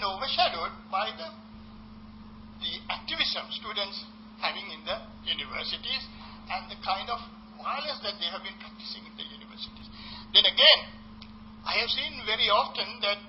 been overshadowed by the activism students having in the universities and the kind of violence that they have been practicing in the universities. Then again, I have seen very often that,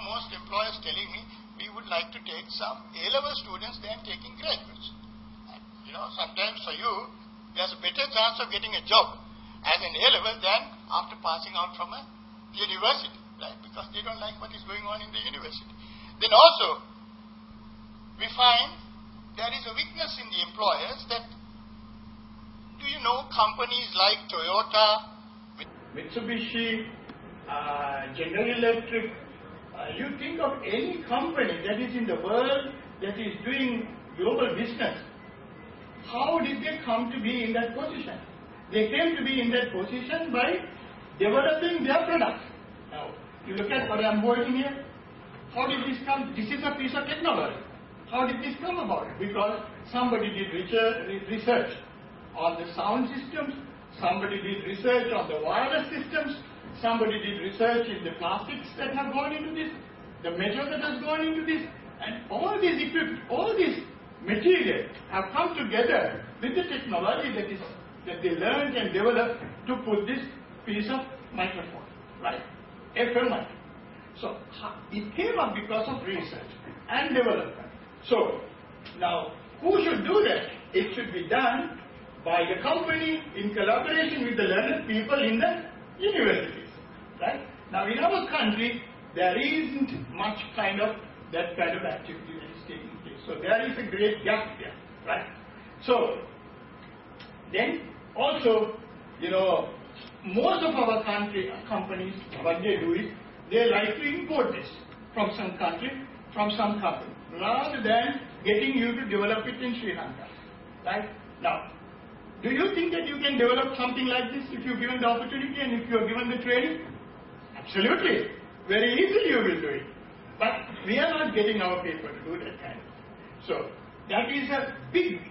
most employers telling me, we would like to take some A-level students than taking graduates. And, sometimes for you, there's a better chance of getting a job as an A-level than after passing out from a university, right? Because they don't like what is going on in the university. Then also, we find there is a weakness in the employers that, do you know companies like Toyota, Mitsubishi, General Electric, you think of any company that is in the world that is doing global business, how did they come to be in that position? They came to be in that position by developing their products. Now, you look at what I'm holding here. How did this come? This is a piece of technology. How did this come about? Because somebody did research on the sound systems, somebody did research on the wireless systems, somebody did research in the plastics that have gone into this, the metal that has gone into this, and all these equipment, all these materials have come together with the technology that they learned and developed to put this piece of microphone, right? FM microphone. So it came up because of research and development. So now, who should do that? It should be done by the company in collaboration with the learned people in the universities, right? Now, in our country, there isn't much that kind of activity that is taking place. So there is a great gap there, right? So then also, most of our companies, what they do is they like to import this from some country, from some company, rather than getting you to develop it in Sri Lanka, right? Now, do you think that you can develop something like this if you're given the opportunity and if you're given the training? Absolutely. Very easily you will do it. But we are not getting our people to do that kind of thing. So that is a big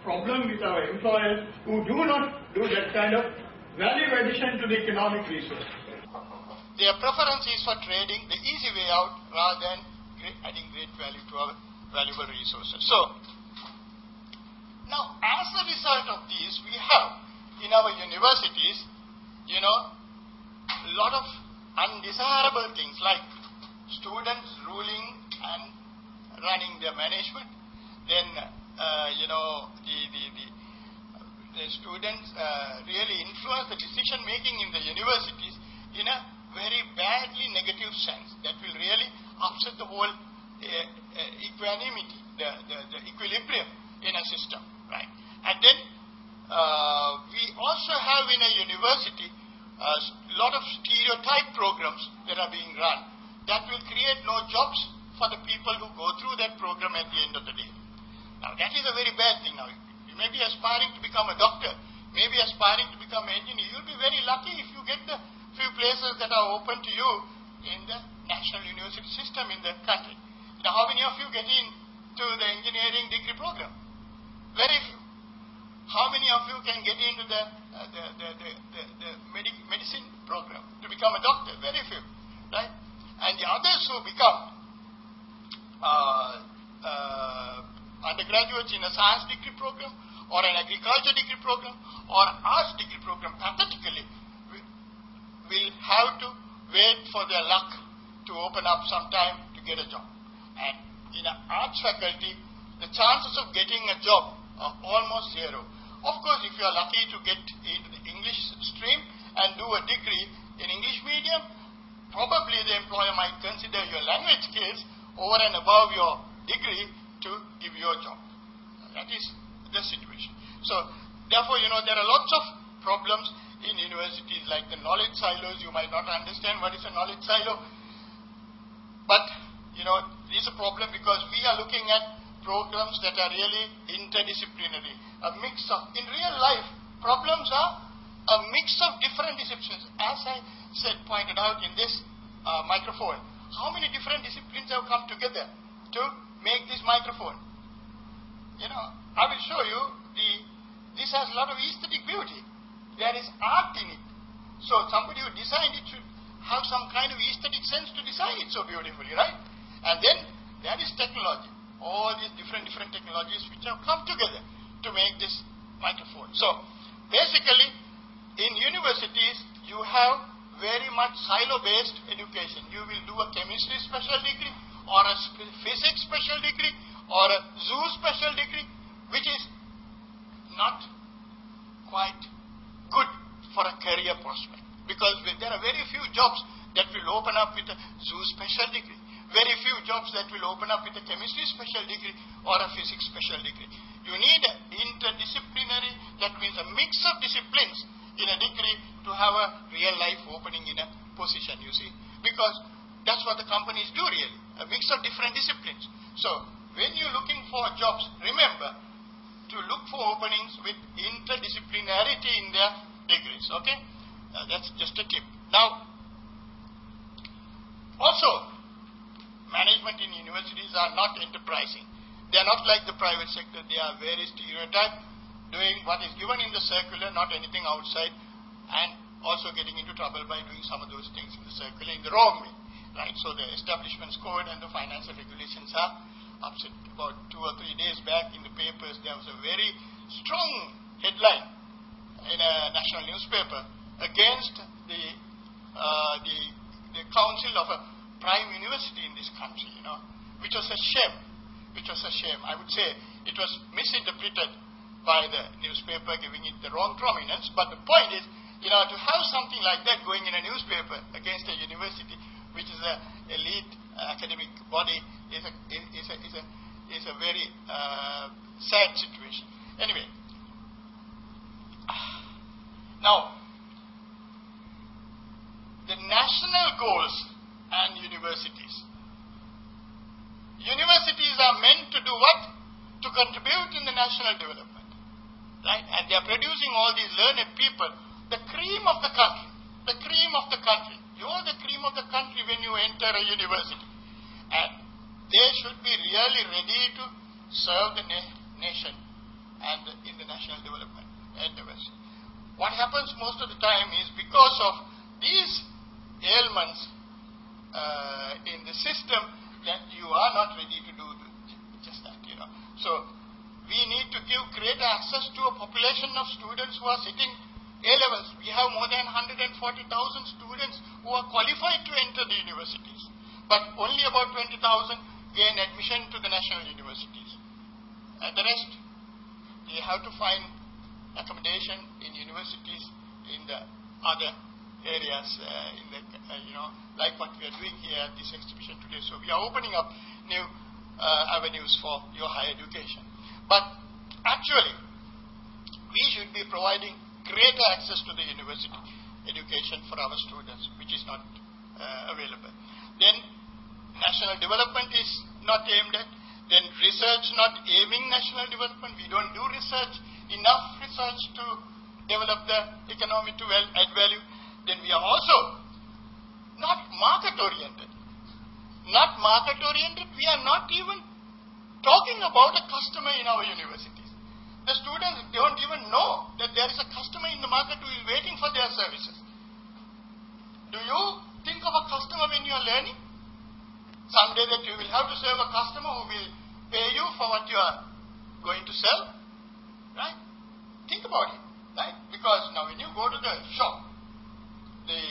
problem with our employers who do not do that kind of value addition to the economic resource. Their preference is for trading the easy way out rather than adding great value to our valuable resources. So, now as a result of this, we have in our universities, a lot of undesirable things like students ruling and running their management. Then, the students really influence the decision making in the universities in a very badly negative sense that will really upset the whole equanimity, the equilibrium in a system, right? And then we also have in a university a lot of stereotype programs that are being run that will create no jobs for the people who go through that program at the end of the day. Now that is a very bad thing. Now you may be aspiring to become a doctor, maybe aspiring to become an engineer. You'll be very lucky if you get the few places that are open to you in the national university system in the country. Now how many of you get into the engineering degree program? Very few. How many of you can get into the medicine program to become a doctor? Very few, right? And the others who become undergraduates in a science degree program or an agriculture degree program or arts degree program, pathetically, will have to wait for their luck to open up some time to get a job. And in an arts faculty, the chances of getting a job are almost zero. Of course, if you are lucky to get into the English stream and do a degree in English medium, probably the employer might consider your language skills over and above your degree to give you a job. That is the situation. So, therefore, there are lots of problems in universities like the knowledge silos. You might not understand what is a knowledge silo. But, this is a problem because we are looking at programs that are really interdisciplinary. A mix of, in real life, problems are a mix of different disciplines. As I pointed out in this microphone, how many different disciplines have come together to make this microphone? I will show you, this has a lot of aesthetic beauty. There is art in it. So somebody who designed it should have some kind of aesthetic sense to design it so beautifully, right? And then There is technology. All these different technologies which have come together to make this microphone. So, basically, in universities, you have very much silo-based education. You will do a chemistry special degree, or a physics special degree, or a zoo special degree, which is not quite good for a career prospect. Because there are very few jobs that will open up with a zoo special degree. Very few jobs that will open up with a chemistry special degree or a physics special degree. You need an interdisciplinary, that means a mix of disciplines in a degree to have a real life opening in a position, you see. Because that's what the companies do really, a mix of different disciplines. So, when you're looking for jobs, remember to look for openings with interdisciplinarity in their degrees, okay? That's just a tip. Now, also, management in universities are not enterprising. They are not like the private sector. They are very stereotyped, doing what is given in the circular, not anything outside, and also getting into trouble by doing some of those things in the circular in the wrong way. Right? So the establishments code and the financial regulations are upset. About 2 or 3 days back in the papers, there was a very strong headline in a national newspaper against the council of a prime university in this country, which was a shame. I would say it was misinterpreted by the newspaper, giving it the wrong prominence. But the point is, to have something like that going in a newspaper against a university, which is an elite academic body, is a very sad situation. Anyway, now the national goals and universities. Universities are meant to do what? To contribute in the national development. Right? And they are producing all these learned people, the cream of the country. The cream of the country. You are the cream of the country when you enter a university. And they should be really ready to serve the nation and in the national development endeavors. What happens most of the time is because of these ailments in the system, that you are not ready to do just that, So, we need to give greater access to a population of students who are sitting A-levels. We have more than 140,000 students who are qualified to enter the universities. But only about 20,000 gain admission to the national universities. And the rest, they have to find accommodation in universities in the other areas, like what we are doing here at this exhibition today. So we are opening up new avenues for your higher education. But actually, we should be providing greater access to the university education for our students, which is not available. Then national development is not aimed at. Then research not aiming national development. We don't do enough research to develop the economy to add value. Then we are also not market-oriented. We are not even talking about a customer in our universities. The students don't even know that there is a customer in the market who is waiting for their services. Do you think of a customer when you are learning? Someday that you will have to serve a customer who will pay you for what you are going to sell. Right? Think about it. Right? Because now when you go to the shop, the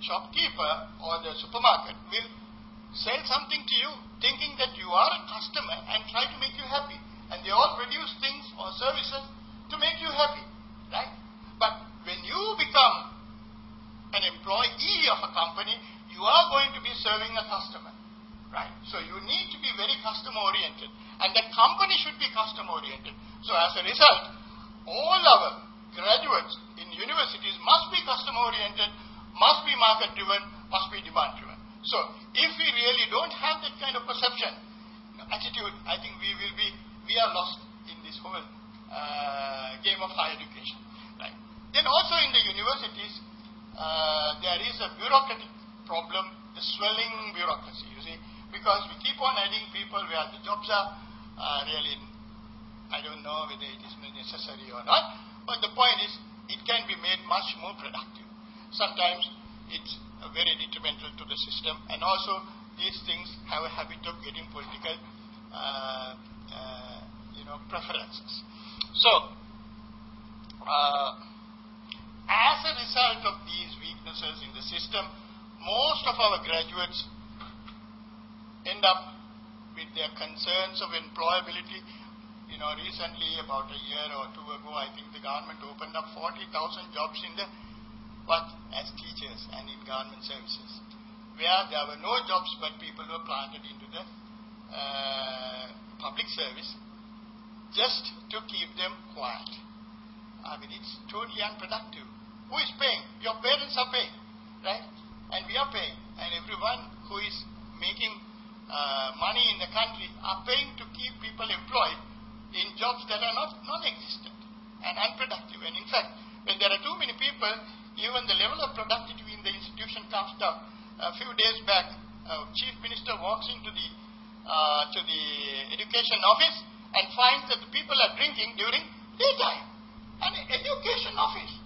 shopkeeper or the supermarket will sell something to you thinking that you are a customer and try to make you happy. And they all produce things or services to make you happy. Right? But when you become an employee of a company, you are going to be serving a customer. Right? So you need to be very customer oriented. And the company should be customer oriented. So as a result, all our graduates in universities must be customer oriented, must be market driven, must be demand driven. So if we really don't have that kind of perception, attitude, I think we are lost in this whole game of higher education. Right? Then also in the universities, there is a bureaucratic problem, the swelling bureaucracy, you see, because we keep on adding people where the jobs are really, I don't know whether it is necessary or not, but the point is, it can be made much more productive. Sometimes it's very detrimental to the system, and also these things have a habit of getting political preferences. So, as a result of these weaknesses in the system, most of our graduates end up with their concerns of employability. Recently, about a year or two ago, I think the government opened up 40,000 jobs in the as teachers and in government services, where there were no jobs, but people were planted into the public service just to keep them quiet. I mean, it's totally unproductive. Who is paying? Your parents are paying, right? And we are paying. And everyone who is making money in the country are paying to keep people employed in jobs that are non-existent and unproductive. And in fact, when there are too many people, even the level of productivity in the institution comes down. A few days back, Chief Minister walks into the education office and finds that the people are drinking during daytime. An education office,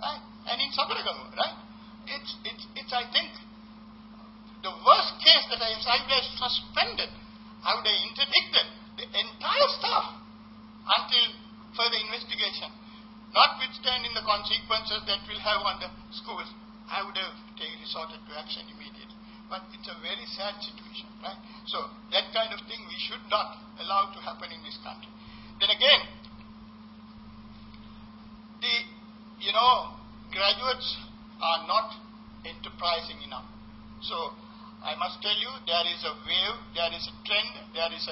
right? And in Sabaragamu, right? It's I think the worst case that I have suspended. I would have interdicted the entire staff until further investigation, notwithstanding the consequences that will have on the schools. I would have resorted to action immediately. But it's a very sad situation, right? So that kind of thing we should not allow to happen in this country. Then again, graduates are not enterprising enough. So I must tell you, there is a wave, there is a trend, there is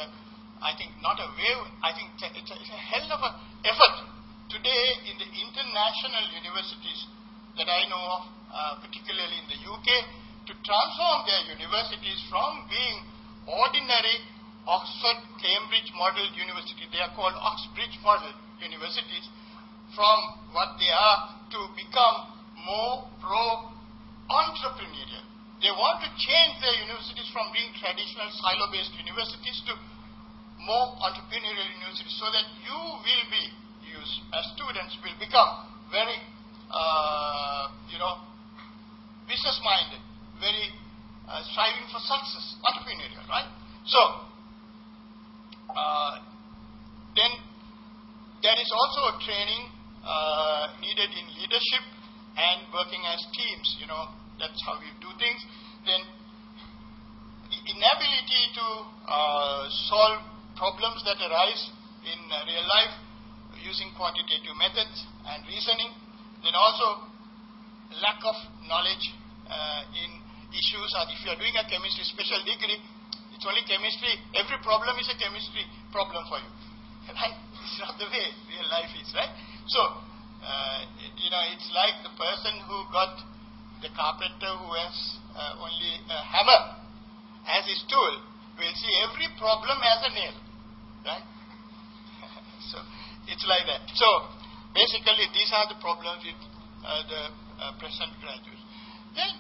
I think not a wave, I think it's a hell of an effort today in the international universities that I know of, particularly in the UK, to transform their universities from being ordinary Oxford, Cambridge model university, they are called Oxbridge model universities, from what they are to become more pro-entrepreneurial. They want to change their universities from being traditional silo-based universities to more entrepreneurial universities, so that you as students will become very, business-minded, very striving for success, entrepreneurial, right? So, then there is also a training needed in leadership and working as teams. That's how we do things. Then the inability to solve problems that arise in real life using quantitative methods and reasoning. Then also lack of knowledge in issues. Or if you are doing a chemistry special degree, it's only chemistry. Every problem is a chemistry problem for you, right? It's not the way real life is, right? So, it's like the person who got the carpenter who has only a hammer as his tool will see every problem as a nail, right? So, it's like that. So, basically, these are the problems with the present graduates. Then,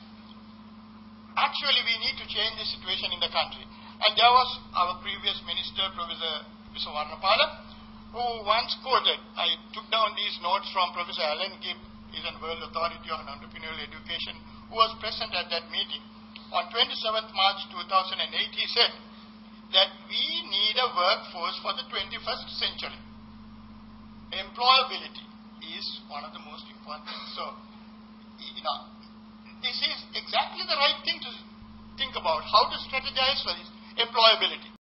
actually, we need to change the situation in the country. And there was our previous minister, Professor Varnapala, who once quoted, I took down these notes from Professor Alan Gibb, he's a world authority on entrepreneurial education, who was present at that meeting. On 27th March 2008, he said that we need a workforce for the 21st century. Employability is one of the most important things. So, this is exactly the right thing to think about, how to strategize for this employability.